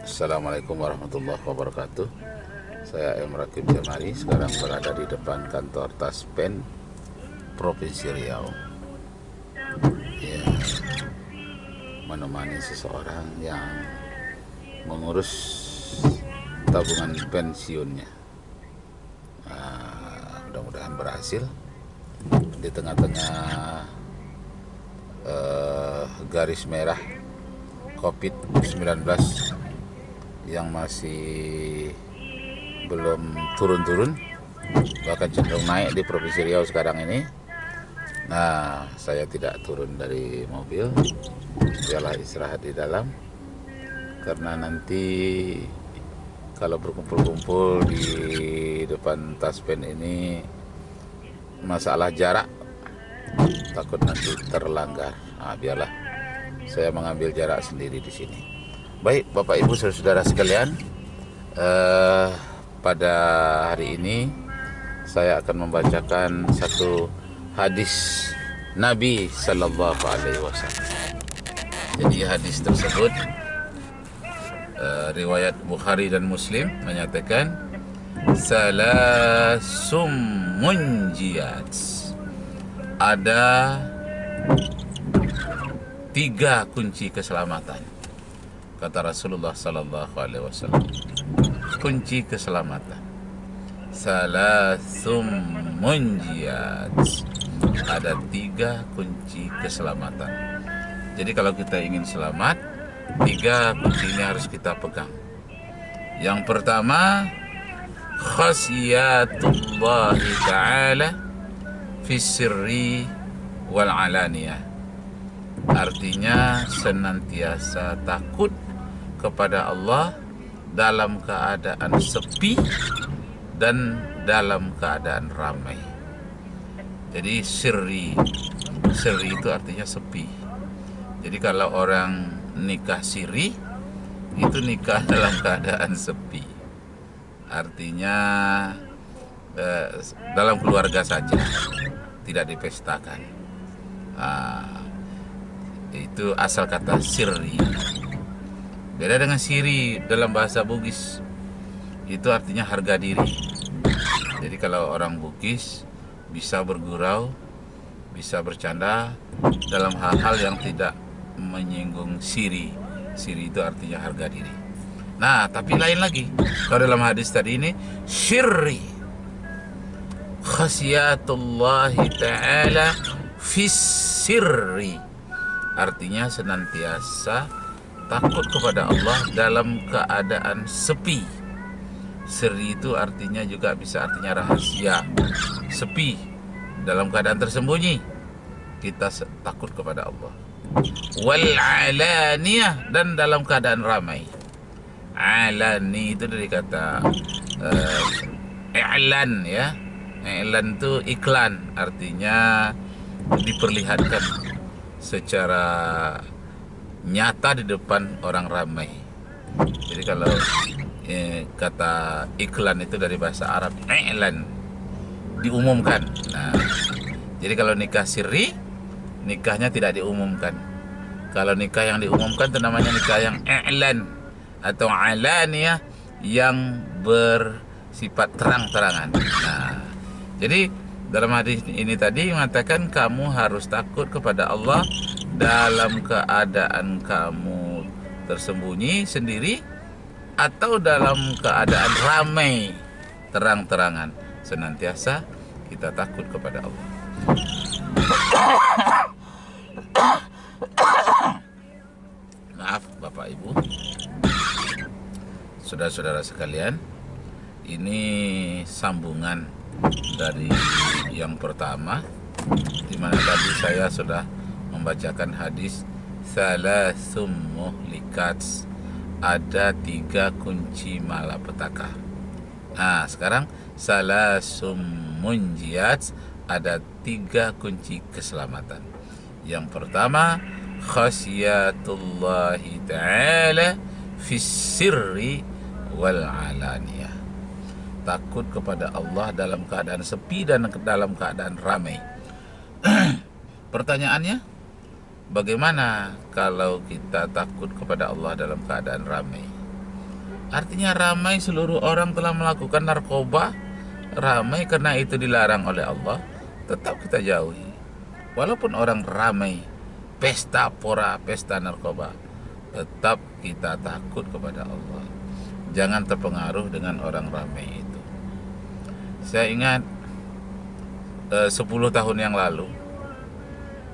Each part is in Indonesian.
Assalamualaikum warahmatullahi wabarakatuh. Saya M. Rakib Jamari, sekarang berada di depan kantor Taspen Provinsi Riau. Ya, menemani seseorang yang mengurus tabungan pensiunnya. Mudah-mudahan berhasil di tengah-tengah garis merah COVID-19 yang masih belum turun-turun, bahkan cenderung naik di Provinsi Riau sekarang ini. Nah, saya tidak turun dari mobil, biarlah istirahat di dalam, karena nanti kalau berkumpul-kumpul di depan Taspen ini masalah jarak, takut nanti terlanggar. Nah, biarlah saya mengambil jarak sendiri di sini. Baik, Bapak Ibu saudara sekalian, pada hari ini saya akan membacakan satu hadis Nabi Sallallahu Alaihi Wasallam. Jadi hadis tersebut riwayat Bukhari dan Muslim menyatakan salasum munjiyat, ada 3 kunci keselamatan, kata Rasulullah Sallallahu Alaihi Wasallam. Kunci keselamatan, salasum munjiyat, ada 3 kunci keselamatan. Jadi kalau kita ingin selamat, 3 kunci ini harus kita pegang. Yang pertama, khasiyatullahi ta'ala fis sirri wal alaniyah. Artinya senantiasa takut kepada Allah dalam keadaan sepi dan dalam keadaan ramai. Jadi sirri itu artinya sepi. Jadi kalau orang nikah siri, itu nikah dalam keadaan sepi. Artinya dalam keluarga saja, tidak dipestakan. Itu asal kata sirri. Beda dengan siri dalam bahasa Bugis, itu artinya harga diri. Jadi kalau orang Bugis bisa bergurau, bisa bercanda dalam hal-hal yang tidak menyinggung siri. Siri itu artinya harga diri. Nah, tapi lain lagi. Kalau dalam hadis tadi ini, syirri, khasiyatullahi ta'ala fis sirri, artinya senantiasa takut kepada Allah dalam keadaan sepi. Sirri itu artinya juga bisa artinya rahasia. Sepi, dalam keadaan tersembunyi, kita takut kepada Allah. Wal alaniyah, dan dalam keadaan ramai. Alani itu dari kata i'lan, ya. I'lan itu iklan, artinya diperlihatkan secara nyata di depan orang ramai. Jadi kalau kata iklan itu dari bahasa Arab i'lan, diumumkan. Nah, jadi kalau nikah sirri, nikahnya tidak diumumkan. Kalau nikah yang diumumkan itu namanya nikah yang i'lan atau alaniyah, yang bersifat terang-terangan. Nah, jadi dalam hadis ini tadi mengatakan kamu harus takut kepada Allah dalam keadaan kamu tersembunyi sendiri atau dalam keadaan ramai terang-terangan. Senantiasa kita takut kepada Allah. Maaf Bapak Ibu, saudara-saudara sekalian, ini sambungan dari yang pertama, di mana tadi saya sudah membacakan hadis salasum muhlikat, ada 3 kunci malapetaka. Nah, sekarang salasum munjiyat, ada 3 kunci keselamatan. Yang pertama, khasiyatullahi ta'ala fis sirri wal alaniyah, takut kepada Allah dalam keadaan sepi dan dalam keadaan ramai. Pertanyaannya, bagaimana kalau kita takut kepada Allah dalam keadaan ramai? Artinya ramai, seluruh orang telah melakukan narkoba. Ramai karena itu dilarang oleh Allah, tetap kita jauhi. Walaupun orang ramai pesta pora, pesta narkoba, tetap kita takut kepada Allah. Jangan terpengaruh dengan orang ramai itu. Saya ingat 10 tahun yang lalu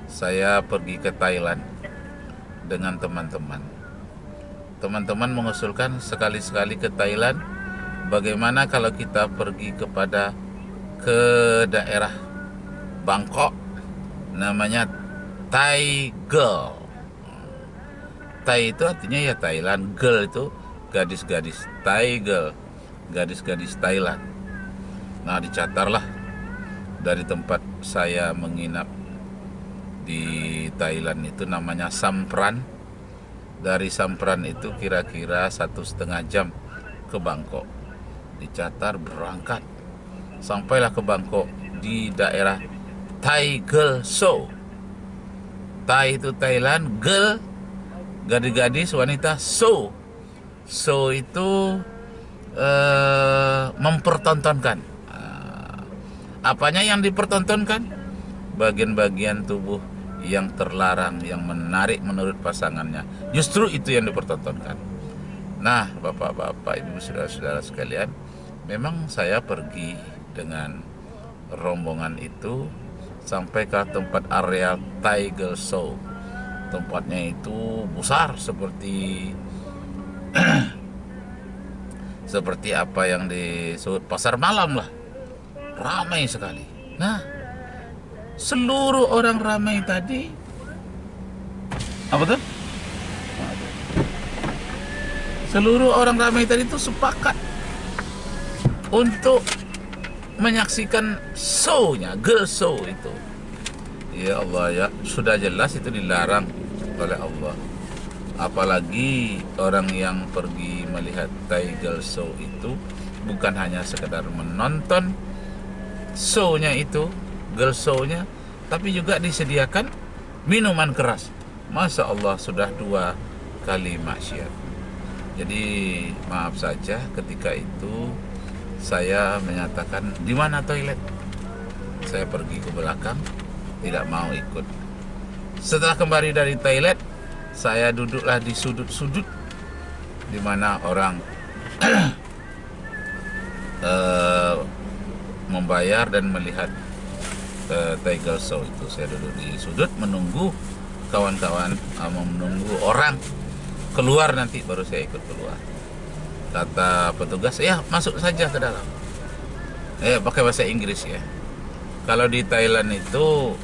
saya pergi ke Thailand dengan teman-teman. Teman-teman mengusulkan sekali-sekali ke Thailand. Bagaimana kalau kita pergi ke daerah Bangkok, namanya Thai Girl. Thai itu artinya ya Thailand, girl itu gadis-gadis, Thai Girl, gadis-gadis Thailand. Nah, dicatarlah dari tempat saya menginap di Thailand itu namanya Sampran. Dari Sampran itu kira-kira 1,5 jam ke Bangkok. Dicatar, berangkat, sampailah ke Bangkok di daerah Thai Girl Show. Thai itu Thailand, girl gadis-gadis wanita, show. Show itu mempertontonkan. Apanya yang dipertontonkan? Bagian-bagian tubuh yang terlarang, yang menarik menurut pasangannya. Justru itu yang dipertontonkan. Nah, bapak-bapak, ibu, saudara-saudara sekalian, memang saya pergi dengan rombongan itu sampai ke tempat area Thai Girl Show. Tempatnya itu besar seperti seperti apa yang disebut pasar malam lah. Ramai sekali. Nah, seluruh orang ramai tadi, apa tuh? Seluruh orang ramai tadi itu sepakat untuk menyaksikan show-nya, girl show itu. Ya Allah ya, sudah jelas itu dilarang oleh Allah. Apalagi orang yang pergi melihat Thai Girl Show itu bukan hanya sekedar menonton show-nya itu, girl show-nya, tapi juga disediakan minuman keras. Masya Allah, sudah 2 kali maksiat. Jadi maaf saja ketika itu saya menyatakan, di mana toilet? Saya pergi ke belakang, tidak mau ikut. Setelah kembali dari toilet, saya duduklah di sudut-sudut di mana orang membayar dan melihat Thai Girl Show itu. Saya duduk di sudut menunggu kawan-kawan, menunggu orang keluar, nanti baru saya ikut keluar. Kata petugas, ya masuk saja ke dalam. Pakai bahasa Inggris ya. Kalau di Thailand itu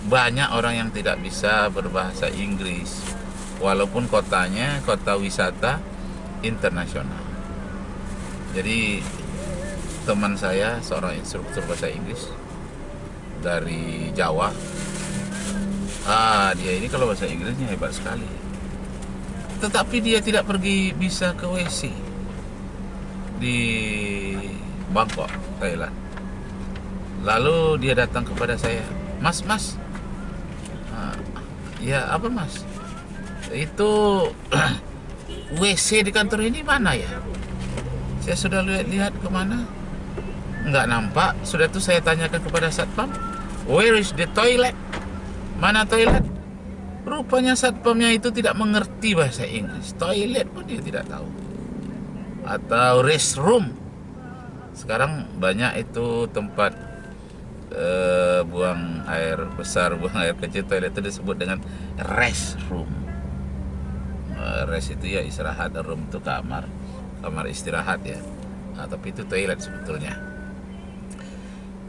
banyak orang yang tidak bisa berbahasa Inggris, walaupun kotanya kota wisata internasional. Jadi teman saya seorang instruktur bahasa Inggris dari Jawa. Dia ini kalau bahasa Inggrisnya hebat sekali. Tetapi dia tidak pergi bisa ke WC di Bangkok, Thailand. Lalu dia datang kepada saya, Mas, ya apa Mas? Itu WC di kantor ini mana ya? Saya sudah lihat kemana, nggak nampak. Sudah tuh saya tanyakan kepada satpam, where is the toilet? Mana toilet? Rupanya satpamnya itu tidak mengerti bahasa Inggris. Toilet pun dia tidak tahu. Atau restroom. Sekarang banyak itu tempat buang air besar, buang air kecil, toilet itu disebut dengan restroom. Rest itu ya istirahat, room itu kamar istirahat ya. Tapi itu toilet sebetulnya.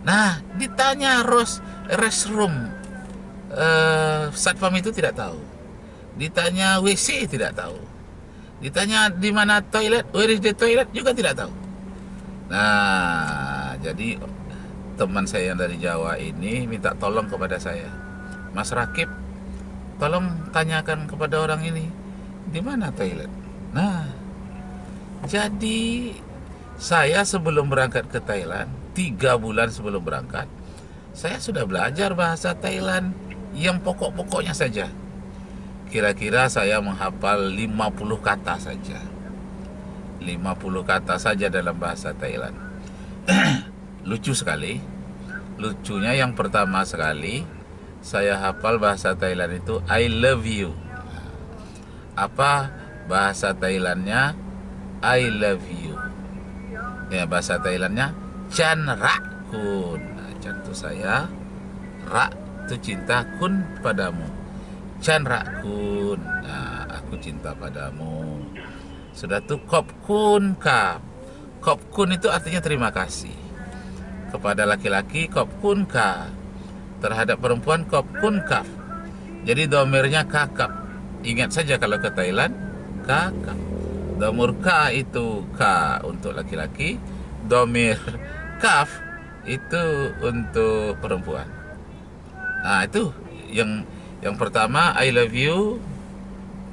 Nah, ditanya restroom, satpam itu tidak tahu. Ditanya WC tidak tahu. Ditanya di mana toilet, where is the toilet, juga tidak tahu. Nah, jadi teman saya yang dari Jawa ini minta tolong kepada saya, Mas Rakib, tolong tanyakan kepada orang ini di mana toilet. Nah, jadi saya sebelum berangkat ke Thailand, 3 bulan sebelum berangkat, saya sudah belajar bahasa Thailand yang pokok-pokoknya saja. Kira-kira saya menghafal 50 kata saja. 50 kata saja dalam bahasa Thailand. Lucu sekali. Lucunya yang pertama sekali saya hafal bahasa Thailand itu I love you. Apa bahasa Thailandnya? I love you. Ya, bahasa Thailandnya Chan Rak Kun. Nah, Chan itu saya, Rak itu cinta, Kun padamu. Chan Rak Kun. Nah, aku cinta padamu. Sudah tuh Kop Kun Kap. Kop Kun itu artinya terima kasih. Kepada laki-laki Kop Kun Ka. Terhadap perempuan Kop Kun Kap. Jadi domirnya kakap. Ingat saja kalau ke Thailand kakap. Domir ka itu ka untuk laki-laki, domir kaf itu untuk perempuan. Nah, itu yang pertama I love you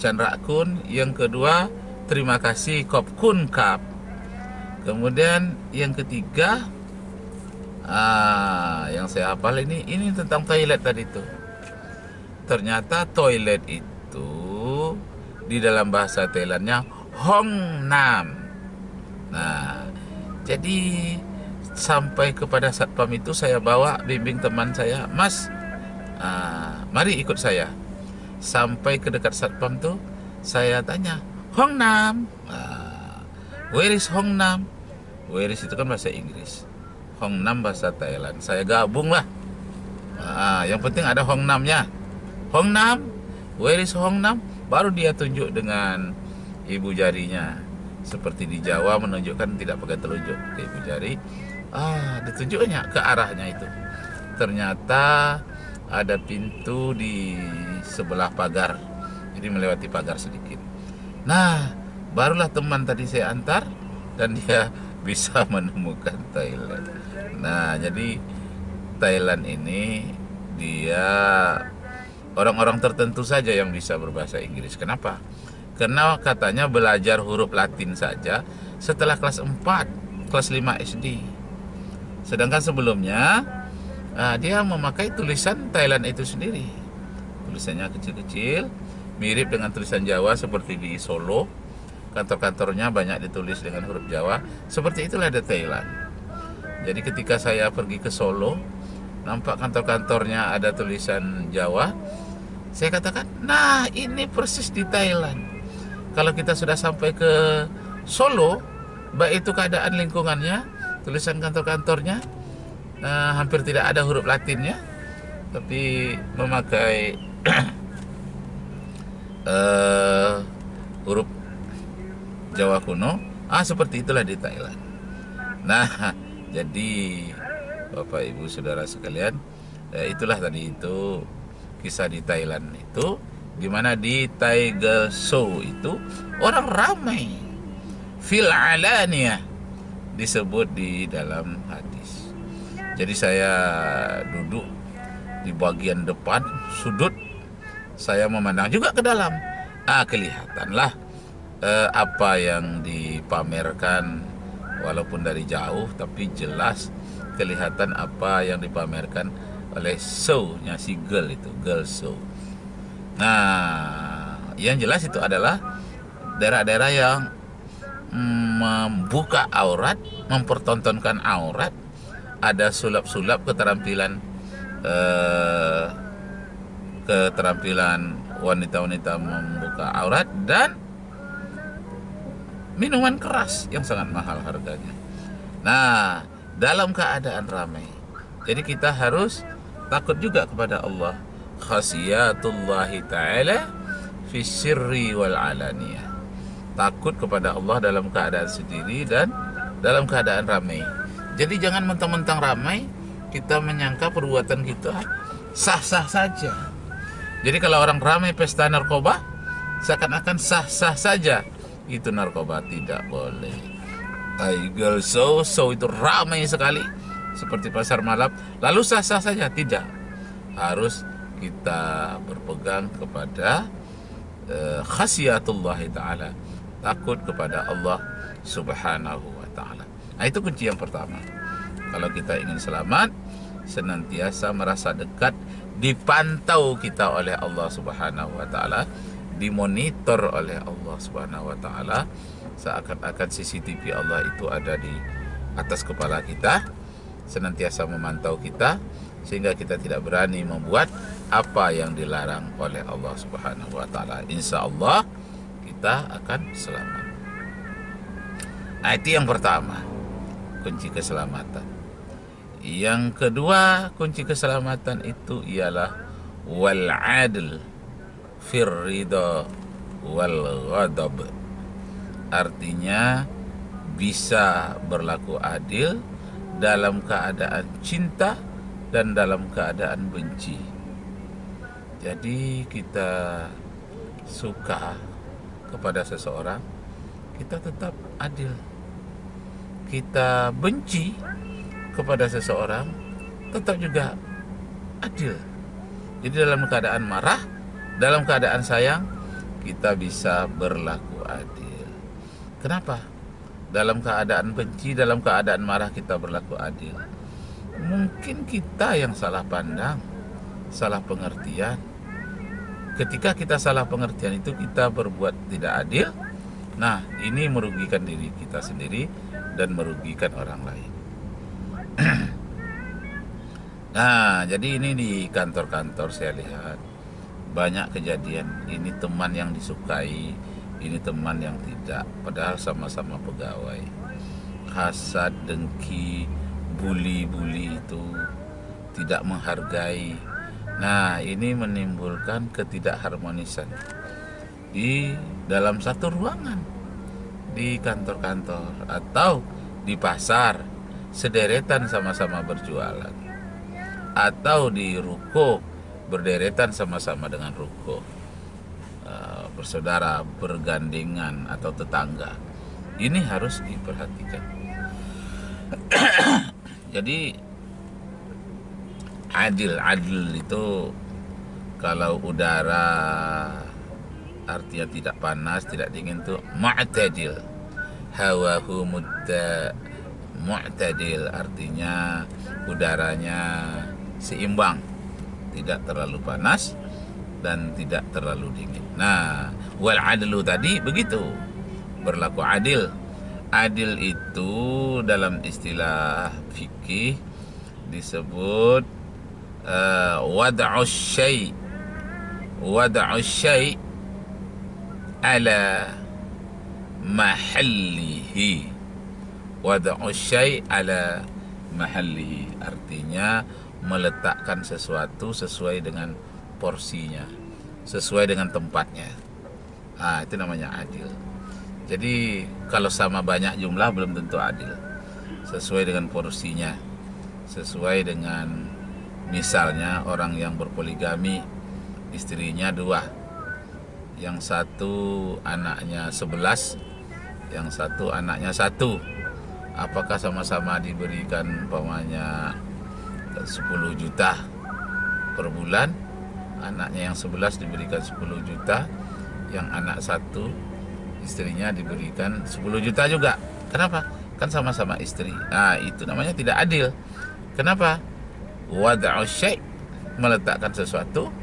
Chan Rak Kun, yang kedua terima kasih Kop Kun Kap. Kemudian yang ketiga yang saya hafal ini tentang toilet tadi itu. Ternyata toilet itu di dalam bahasa Thailandnya Hong Nam. Nah, jadi sampai kepada satpam itu saya bawa bimbing teman saya, Mas, mari ikut saya. Sampai ke dekat satpam tuh saya tanya, Hong Nam, where is Hong Nam? Where is itu kan bahasa Inggris, Hong Nam bahasa Thailand. Saya gabung lah. Yang penting ada Hong Namnya. Hong Nam, where is Hong Nam? Baru dia tunjuk dengan ibu jarinya, seperti di Jawa menunjukkan tidak pakai telunjuk ke ibu jari. Ditunjuknya ke arahnya itu. Ternyata ada pintu di sebelah pagar, jadi melewati pagar sedikit. Nah, barulah teman tadi saya antar dan dia bisa menemukan Thailand. Nah, jadi Thailand ini dia orang-orang tertentu saja yang bisa berbahasa Inggris. Kenapa? Karena katanya belajar huruf Latin saja setelah kelas 4, kelas 5 SD. Sedangkan sebelumnya dia memakai tulisan Thailand itu sendiri. Tulisannya kecil-kecil, mirip dengan tulisan Jawa seperti di Solo. Kantor-kantornya banyak ditulis dengan huruf Jawa. Seperti itulah di Thailand. Jadi ketika saya pergi ke Solo, nampak kantor-kantornya ada tulisan Jawa. Saya katakan, nah ini persis di Thailand. Kalau kita sudah sampai ke Solo, baik itu keadaan lingkungannya, tulisan kantor-kantornya hampir tidak ada huruf Latinnya, tapi memakai huruf Jawa kuno. Seperti itulah di Thailand. Nah, jadi Bapak Ibu Saudara sekalian, itulah tadi itu kisah di Thailand itu, di mana di Tiger Show itu orang ramai, fil alaniyah disebut di dalam hadis. Jadi saya duduk di bagian depan sudut, saya memandang juga ke dalam. Kelihatanlah apa yang dipamerkan, walaupun dari jauh tapi jelas kelihatan apa yang dipamerkan oleh show-nya si girl itu, girl show. Nah, yang jelas itu adalah daerah-daerah yang membuka aurat, mempertontonkan aurat, ada sulap-sulap keterampilan wanita-wanita membuka aurat, dan minuman keras yang sangat mahal harganya. Nah, dalam keadaan ramai, jadi kita harus takut juga kepada Allah. Khasiyatullahi ta'ala fi sirri wal alaniyah. Takut kepada Allah dalam keadaan sendiri dan dalam keadaan ramai. Jadi jangan mentang-mentang ramai kita menyangka perbuatan kita sah-sah saja. Jadi kalau orang ramai pesta narkoba, seakan-akan sah-sah saja itu narkoba. Tidak boleh. Tiger show itu ramai sekali seperti pasar malam, lalu sah-sah saja? Tidak. Harus kita berpegang kepada khasiyatullah ta'ala, takut kepada Allah subhanahu wa ta'ala. Nah, itu kunci yang pertama. Kalau kita ingin selamat, senantiasa merasa dekat, dipantau kita oleh Allah subhanahu wa ta'ala, dimonitor oleh Allah Subhanahu wa taala, seakan-akan CCTV Allah itu ada di atas kepala kita, senantiasa memantau kita, sehingga kita tidak berani membuat apa yang dilarang oleh Allah Subhanahu wa taala. Insya Allah kita akan selamat. Nah, itu yang pertama, kunci keselamatan. Yang kedua, kunci keselamatan itu ialah wal adl fir ridha wal ghadab. Artinya bisa berlaku adil dalam keadaan cinta dan dalam keadaan benci. Jadi kita suka kepada seseorang, kita tetap adil. Kita benci kepada seseorang, tetap juga adil. Jadi dalam keadaan marah, dalam keadaan sayang, kita bisa berlaku adil. Kenapa? Dalam keadaan benci, dalam keadaan marah kita berlaku adil. Mungkin kita yang salah pandang, salah pengertian. Ketika kita salah pengertian itu kita berbuat tidak adil. Nah, ini merugikan diri kita sendiri dan merugikan orang lain. Nah, jadi ini di kantor-kantor saya lihat banyak kejadian. Ini teman yang disukai, ini teman yang tidak, padahal sama-sama pegawai. Hasad, dengki, bully itu tidak menghargai. Nah, ini menimbulkan ketidakharmonisan di dalam satu ruangan, di kantor-kantor atau di pasar, sederetan sama-sama berjualan, atau di ruko berderetan sama-sama dengan ruko, bersaudara, bergandengan atau tetangga. Ini harus diperhatikan. Jadi adil itu kalau udara artinya tidak panas, tidak dingin, tuh mu'tadil. Hawahu mu'tadil, artinya udaranya seimbang, tidak terlalu panas dan tidak terlalu dingin. Nah, wal adlu tadi begitu, berlaku adil. Adil itu dalam istilah fikih disebut wad'us syai' ala mahallihi. Wad'us syai' ala mahallihi, artinya meletakkan sesuatu sesuai dengan porsinya, sesuai dengan tempatnya. Ah, itu namanya adil. Jadi kalau sama banyak jumlah belum tentu adil. Sesuai dengan porsinya, sesuai dengan, misalnya orang yang berpoligami, istrinya 2, yang satu anaknya 11, yang satu anaknya 1. Apakah sama-sama diberikan umpamanya 10 juta per bulan? Anaknya yang 11 diberikan 10 juta, yang anak 1 istrinya diberikan 10 juta juga. Kenapa? Kan sama-sama istri. Nah, itu namanya tidak adil. Kenapa? Wad'us syai', meletakkan sesuatu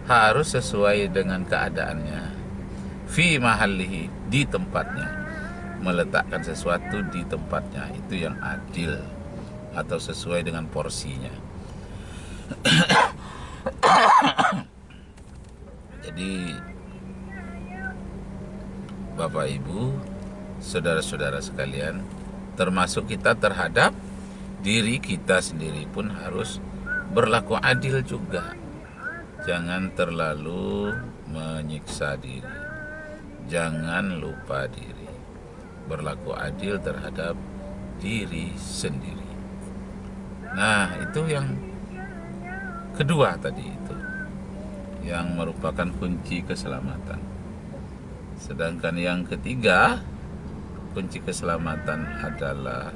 harus sesuai dengan keadaannya. Fi mahallihi, di tempatnya. Meletakkan sesuatu di tempatnya, itu yang adil atau sesuai dengan porsinya. Jadi Bapak Ibu, saudara-saudara sekalian, termasuk kita terhadap diri kita sendiri pun harus berlaku adil juga. Jangan terlalu menyiksa diri, jangan lupa diri, berlaku adil terhadap diri sendiri. Nah, itu yang kedua tadi, itu yang merupakan kunci keselamatan. Sedangkan yang ketiga, kunci keselamatan adalah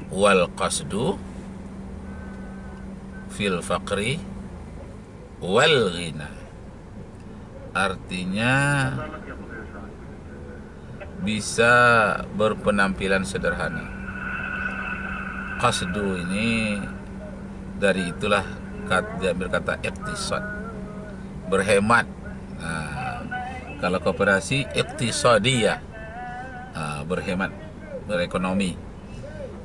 wal qasdu fil faqri wal ghina. Artinya bisa berpenampilan sederhana. Al-qasdu ini dari itulah diambil kata iktisad, berhemat. Nah, kalau koperasi iktisadiyah, berhemat, berekonomi.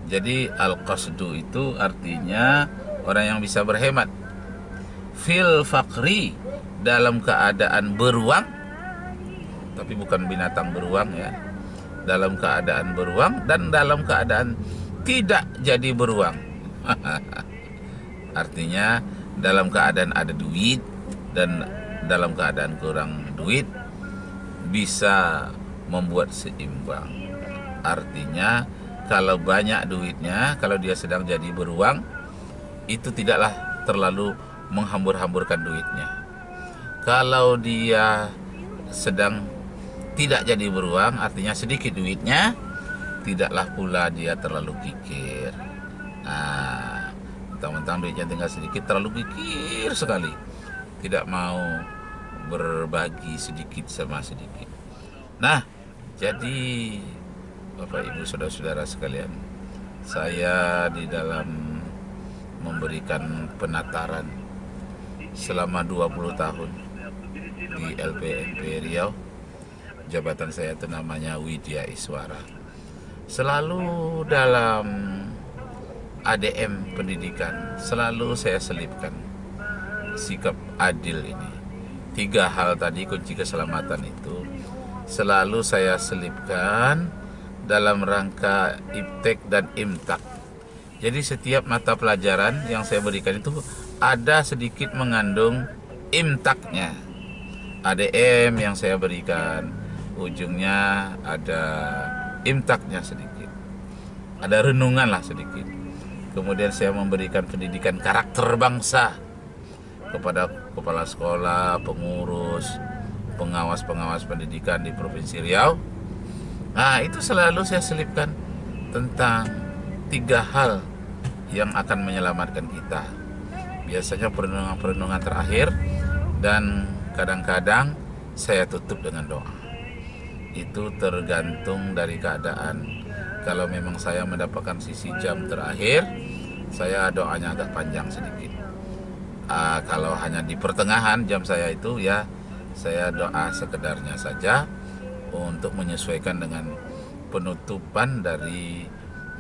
Jadi al-qasdu itu artinya orang yang bisa berhemat. Fil faqri, dalam keadaan beruang, tapi bukan binatang beruang ya. Dalam keadaan beruang dan dalam keadaan tidak jadi beruang. Artinya dalam keadaan ada duit dan dalam keadaan kurang duit, bisa membuat seimbang. Artinya kalau banyak duitnya, kalau dia sedang jadi beruang, itu tidaklah terlalu menghambur-hamburkan duitnya. Kalau dia sedang tidak jadi beruang, artinya sedikit duitnya, tidaklah pula dia terlalu kikir. Nah, mentang-mentang duitnya tinggal sedikit, terlalu kikir sekali, tidak mau berbagi sedikit sama sedikit. Nah, jadi Bapak Ibu saudara-saudara sekalian, saya di dalam memberikan penataran selama 20 tahun di LPMP Riau. Jabatan saya itu namanya Widya Iswara. Selalu dalam ADM pendidikan, selalu saya selipkan sikap adil ini. 3 hal tadi, kunci keselamatan itu selalu saya selipkan dalam rangka iptek dan imtak. Jadi setiap mata pelajaran yang saya berikan itu ada sedikit mengandung imtaknya. ADM yang saya berikan, ujungnya ada imtaknya sedikit, ada renungan lah sedikit. Kemudian saya memberikan pendidikan karakter bangsa kepada kepala sekolah, pengurus, pengawas-pengawas pendidikan di Provinsi Riau. Nah, itu selalu saya selipkan tentang 3 hal yang akan menyelamatkan kita. Biasanya perenungan-perenungan terakhir, dan kadang-kadang saya tutup dengan doa. Itu tergantung dari keadaan. Kalau memang saya mendapatkan sisi jam terakhir, saya doanya agak panjang sedikit. Kalau hanya di pertengahan jam saya itu, ya saya doa sekedarnya saja untuk menyesuaikan dengan penutupan dari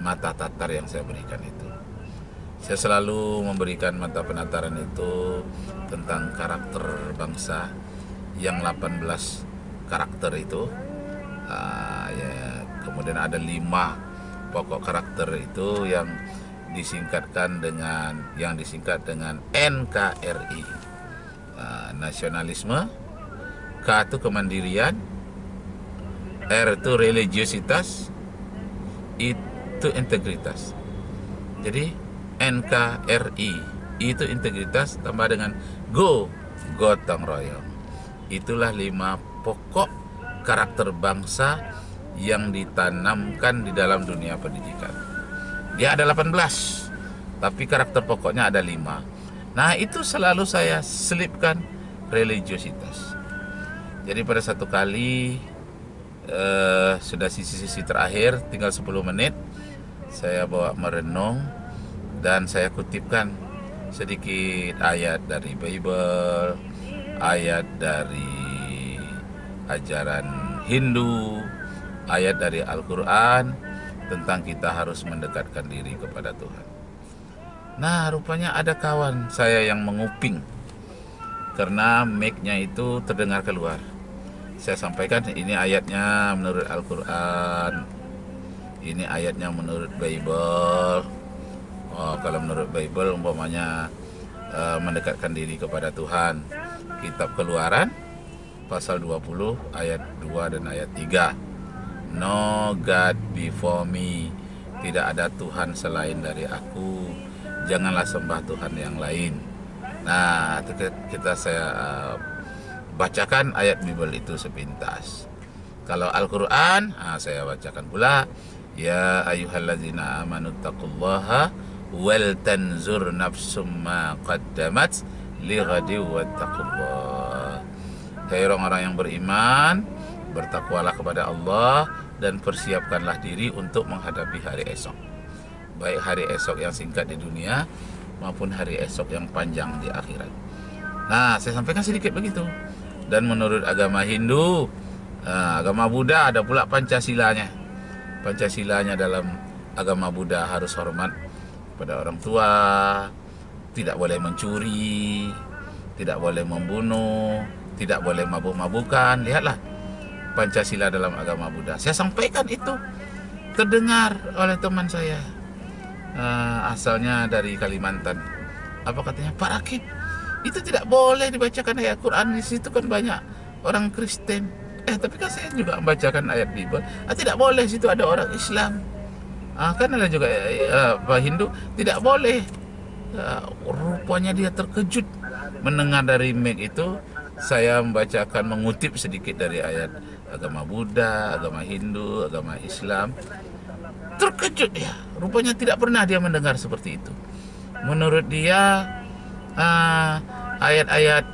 mata tatar yang saya berikan itu. Saya selalu memberikan mata penataran itu tentang karakter bangsa yang 18 karakter itu. Ya, kemudian ada 5 pokok karakter itu yang disingkat dengan NKRI. Nasionalisme, K itu kemandirian, R itu religiositas, itu integritas. Jadi NKRI itu integritas tambah dengan gotong royong. Itulah 5 pokok karakter bangsa yang ditanamkan di dalam dunia pendidikan. Dia ada 18, tapi karakter pokoknya ada 5. Nah, itu selalu saya selipkan religiositas. Jadi pada satu kali sudah sisi-sisi terakhir, tinggal 10 menit, saya bawa merenung dan saya kutipkan sedikit ayat dari Bible, ayat dari ajaran Hindu, ayat dari Al-Quran tentang kita harus mendekatkan diri kepada Tuhan. Nah, rupanya ada kawan saya yang menguping karena mic-nya itu terdengar keluar. Saya sampaikan, ini ayatnya menurut Al-Quran, ini ayatnya menurut Bible. Kalau menurut Bible umpamanya mendekatkan diri kepada Tuhan, kitab Keluaran pasal 20 ayat 2 dan ayat 3. No God before me, tidak ada Tuhan selain dari aku, janganlah sembah Tuhan yang lain. Nah, saya bacakan ayat Bible itu sepintas. Kalau Al-Quran, saya bacakan pula, ya ayyuhalladzina amanu taqullaha wal tanzur nafsum ma qaddamat lighadi wattaqullah. Hai orang-orang yang beriman, bertakwalah kepada Allah dan persiapkanlah diri untuk menghadapi hari esok. baik hari esok yang singkat di dunia maupun hari esok yang panjang di akhirat. Nah, saya sampaikan sedikit begitu. Dan menurut agama Hindu, agama Buddha ada pula Pancasilanya. Pancasilanya dalam agama Buddha harus hormat pada orang tua, tidak boleh mencuri, tidak boleh membunuh, tidak boleh mabuk-mabukan. Lihatlah Pancasila dalam agama Buddha. Saya sampaikan itu, terdengar oleh teman saya, asalnya dari Kalimantan. Apa katanya? Pak Rakib, itu tidak boleh dibacakan ayat Quran, di situ kan banyak orang Kristen. Tapi kan saya juga membacakan ayat Bible. Tidak boleh, situ ada orang Islam. Kan ada juga Pak Hindu, tidak boleh. Rupanya dia terkejut mendengar dari mic itu saya membacakan, mengutip sedikit dari ayat agama Buddha, agama Hindu, agama Islam. Terkejut dia, rupanya tidak pernah dia mendengar seperti itu. Menurut dia ayat-ayat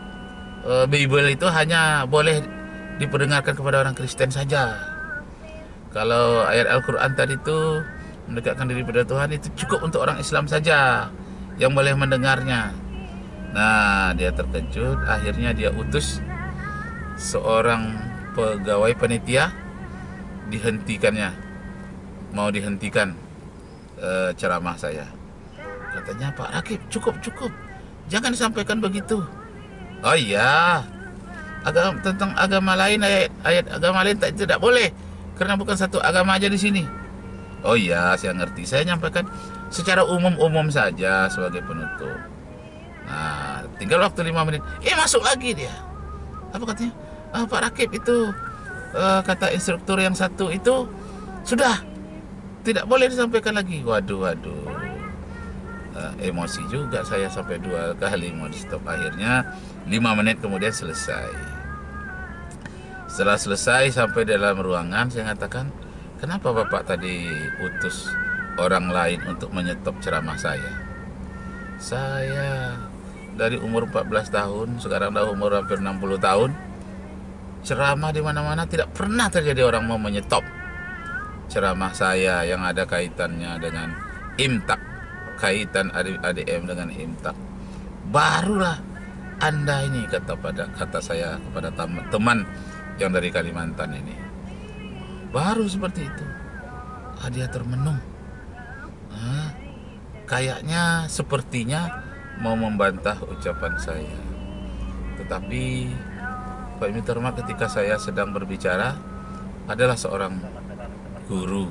Bible itu hanya boleh diperdengarkan kepada orang Kristen saja. Kalau ayat Al-Quran tadi itu mendekatkan diri pada Tuhan, itu cukup untuk orang Islam saja yang boleh mendengarnya. Nah, dia terkejut, akhirnya dia utus seorang pegawai panitia, mau dihentikan ceramah saya. Katanya, Pak Rakib, cukup, jangan disampaikan begitu. Oh iya, tentang agama lain, ayat agama lain tidak boleh, karena bukan satu agama aja di sini. Oh iya, saya ngerti. Saya nyampaikan secara umum saja sebagai penutup. Nah, tinggal waktu 5 menit. Masuk lagi dia. Apa katanya? Pak Rakib, itu kata instruktur yang satu itu sudah tidak boleh disampaikan lagi. Waduh. Emosi juga saya, sampai 2 kali mau di stop. Akhirnya 5 menit kemudian selesai. Setelah selesai sampai dalam ruangan, saya katakan, kenapa Bapak tadi utus orang lain untuk menyetop ceramah saya? Saya dari umur 14 tahun, sekarang dah umur hampir 60 tahun, ceramah di mana-mana tidak pernah terjadi orang mau menyetop ceramah saya yang ada kaitannya dengan imtak, kaitan ADM dengan imtak. Barulah Anda ini, kata saya kepada teman yang dari Kalimantan ini, baru seperti itu. Dia termenung. Kayaknya, sepertinya mau membantah ucapan saya. Tetapi Pak Mitarma, ketika saya sedang berbicara, adalah seorang guru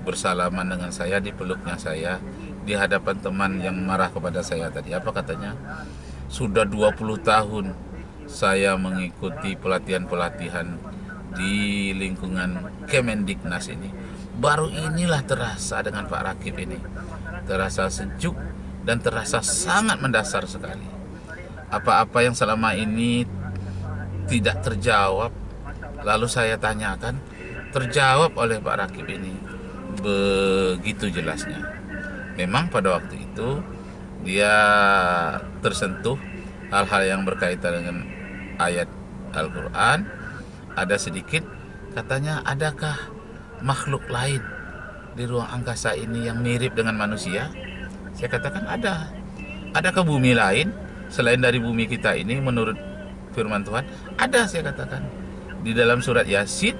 bersalaman dengan saya, dipeluknya saya di hadapan teman yang marah kepada saya tadi. Apa katanya? Sudah 20 tahun saya mengikuti pelatihan-pelatihan di lingkungan Kemendiknas ini. Baru inilah terasa dengan Pak Rakib ini, terasa sejuk dan terasa sangat mendasar sekali. Apa-apa yang selama ini tidak terjawab, lalu saya tanyakan, terjawab oleh Pak Rakib ini begitu jelasnya. Memang pada waktu itu dia tersentuh hal-hal yang berkaitan dengan ayat Al-Quran. Ada sedikit, katanya, adakah makhluk lain di ruang angkasa ini yang mirip dengan manusia? Saya katakan ada. Adakah bumi lain selain dari bumi kita ini menurut firman Tuhan? Ada, saya katakan. Di dalam surat Yasin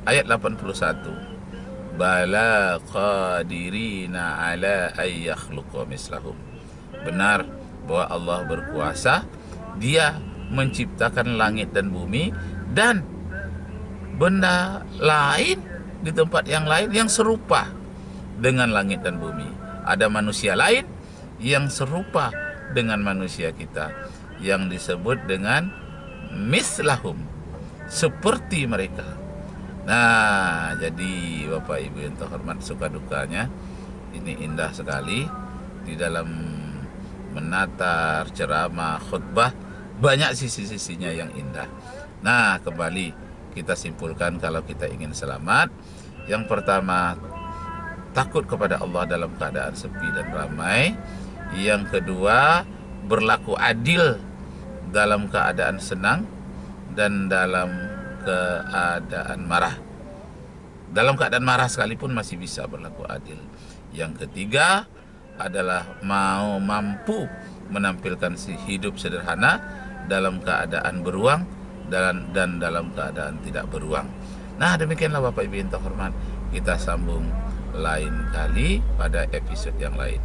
ayat 81. Bala qadirina ala ayyakhluqa mislahum. Benar bahwa Allah berkuasa, Dia menciptakan langit dan bumi dan benda lain di tempat yang lain yang serupa dengan langit dan bumi. Ada manusia lain yang serupa dengan manusia kita, yang disebut dengan mislahum, seperti mereka. Nah, jadi Bapak Ibu yang terhormat, suka dukanya ini indah sekali di dalam menatar ceramah, khutbah, banyak sisi-sisinya yang indah. Nah, kembali kita simpulkan, kalau kita ingin selamat, yang pertama, takut kepada Allah dalam keadaan sepi dan ramai. Yang kedua, berlaku adil dalam keadaan senang dan dalam keadaan marah. Dalam keadaan marah sekalipun masih bisa berlaku adil. Yang ketiga adalah mampu menampilkan hidup sederhana dalam keadaan beruang dan dalam keadaan tidak beruang. Nah, demikianlah Bapak Ibu yang terhormat. Kita sambung lain kali pada episode yang lain.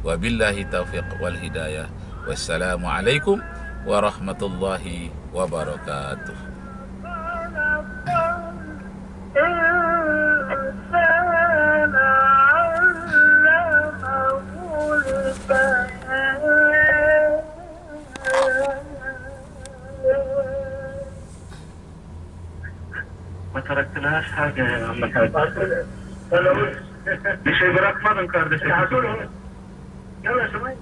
Wabillahi taufiq wal hidayah. Wassalamualaikum warahmatullahi wabarakatuh. ما تركتلهاش حاجة يا عم الحاج. مش هيبقى رقم kardeşim. يلا شوي.